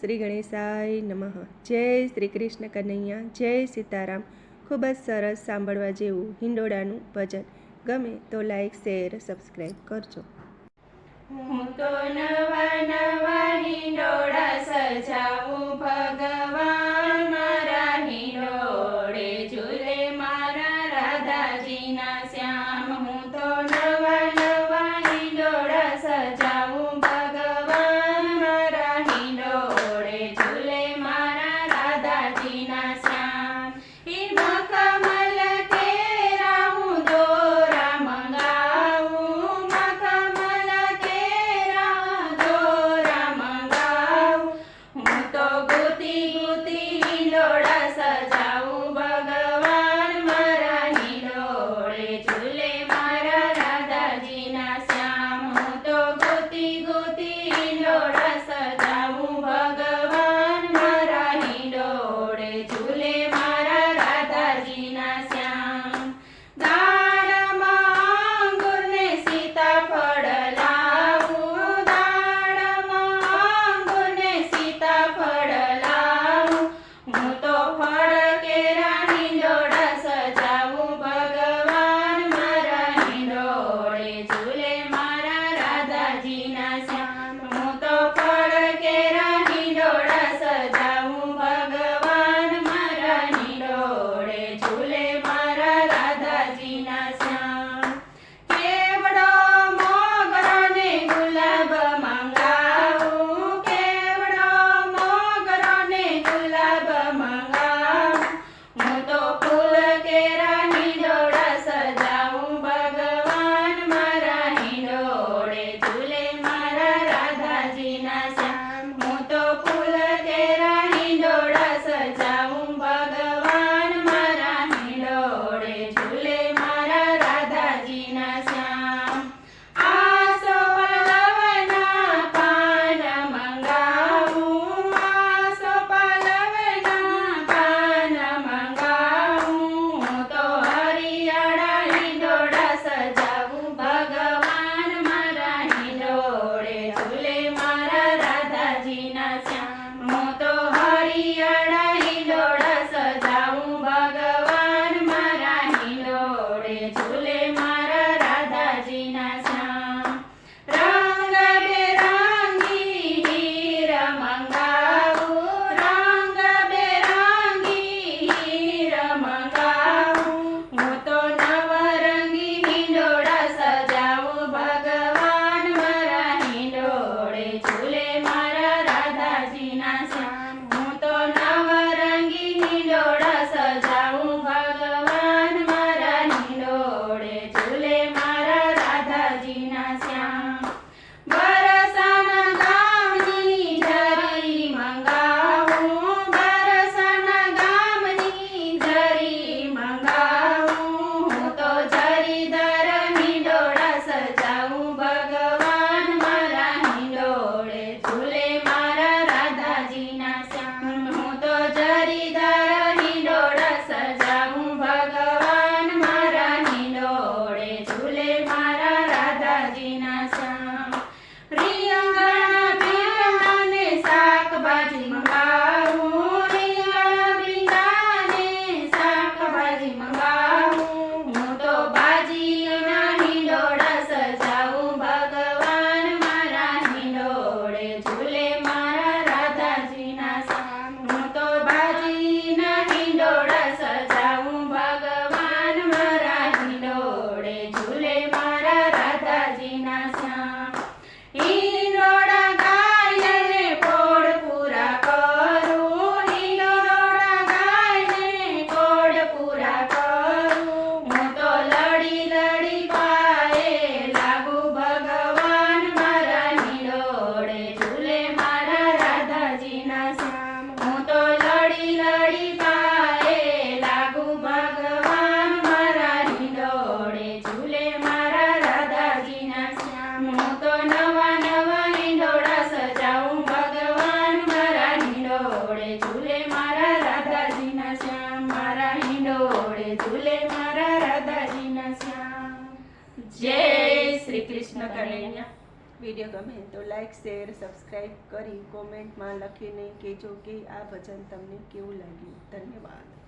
શ્રી ગણેશાય નમઃ। જય શ્રી કૃષ્ણ કનૈયા, જય સીતારામ। ખૂબ જ સરસ સાંભળવા જેવું હિંડોળાનું ભજન। ગમે તો લાઈક, શેર, સબસ્ક્રાઈબ કરજો। હું તો નવા નવા હિંડોળા સજાવું ભગવાન, મારા હિંડોળે ઝૂલે મારા રાધાજીના શ્યામ। હું તો નવા નવા હિંડોળા સજાવું ભગવાન, મારા હિંડોળે ઝૂલે મારા રાધાજીના શ્યામ। ઈ મખમલ કેરા હું દોરા મંગાવું, મખમલ કેરા દોરા મંગાવું। હું તો ગૂંથી ગૂંથી હિંડોળા સજાવું ભગવાન, મારા હિંડોળે ઝૂલે મારા રાધાજીના શ્યામ। હું તો ગૂંથી ગૂંથી હિંડોળા સજાવું ભગવાન, મારા હિંડોળે ઝૂલે મારા રાધાજીના શ્યામ। દાળમાં અંગુરને સીતાફળ લાવું, દાળમાં અંગુરને સીતાફળ લાવું। હું તો ફળ કેરા હિંડોળા સજાવું ભગવાન, મારા હિંડોળે ઝૂલે મારા રાધાજીના શ્યામ। હું તો ફળ કેરા હિંડોળા સજાવું ભગવાન, મારા હિંડોળે ઝૂલે મારા રાધાજીના શ્યામ। કેવડો મોગરો ને ગુલાબ મંગાવું, કેવડો મોગરો ને ગુલાબ મંગાવું। હું તો ફૂલ કેરા હિંડોળા સજાવું ભગવાન, મારા હિંડોળે ઝૂલે મારા રાધાજીના શ્યામ। હું તો ફૂલ કેરા હિંડોળા સજાવું ભગવાન, મારા હિંડોળે ઝૂલે મારા રાધાજીના શ્યામ। આસો પલ્લવના પાન મંગાવું, આસો પલ્લવના પાન મંગાવું। હું તો હરિયાળા હિંડોળા સજાવું ભગવાન, મારા હિંડોળે ઝૂલે મારા રાધાજીના શ્યામ। હું તો હરિયાળા હિંડોળા સજાવું ભગવાન, મારા હિંડોળે ઝૂલે મારા રાધાજીના શ્યામ। રંગબેરંગી હીર મંગાવું, રંગબેરંગી હીર મંગાવું। હું તો નવરંગી હિંડોળા સજાવું ભગવાન, મારા હિંડોળે ઝૂલે મારા રાધાજીના શ્યામ। હું તો નવરંગી હિંડોળા સજાવું ભગવાન, મારા હિંડોળે ઝૂલે મારા રાધાજીના શ્યામ। બરસાના ગામની જરી મંગાવું, બરસાના ગામની જરી મંગાવું। હું તો જરીદાર હિંડોળા સજાવું ભગવાન, મારા હિંડોળે ઝૂલે મારા રાધાજીના શ્યામ। હું તો જરીદાર હિંડોળા સજાવું ભગવાન, મારા હિંડોળે ઝૂલે મારા રાધાજીના શ્યામ। રીંગણ ભીંડાને શાકભાજી મંગાવું, રીંગણ ભીંડાને શાકભાજી મંગાવું। હું તો ભાજીના હિંડોળા સજાવું ભગવાન, મારા હિંડોળે ઝૂલે મારા રાધાજીના શ્યામ। હું તો ભાજીના હિંડોળા સજાવું ભગવાન, મારા હિંડોળે ઝૂલે મારા રાધાજીના શ્યામ। હિંડોળા ગાયને પોળ પૂરા કરું, હિંડોળા ગાયને પોળ પૂરા કરું। હું તો લડી લડી પાયે લાગુ ભગવાન, મારા હિંડોળે ઝૂલે મારા રાધાજીના શ્યામ। હું તો લડી લડી પાયે લાગુ ભગવાન, મારા હિંડોળે ઝૂલે મારા રાધાજીના શ્યામ। હું તો નવા નવા હિંડોળા સજાવું ભગવાન, મારા હિંડોળે ઝૂલે મારા રાધાજીના શ્યામ। મારા હિંડોળે ઝૂલે મારા રાધાજીના શ્યામ। જય શ્રી કૃષ્ણ કનૈયા। વિડીયો ગમે તો લાઈક શેર સબસ્ક્રાઈબ કરી કોમેન્ટમાં લખીને કહેજો કે આ ભજન તમને કેવું લાગ્યું. ધન્યવાદ.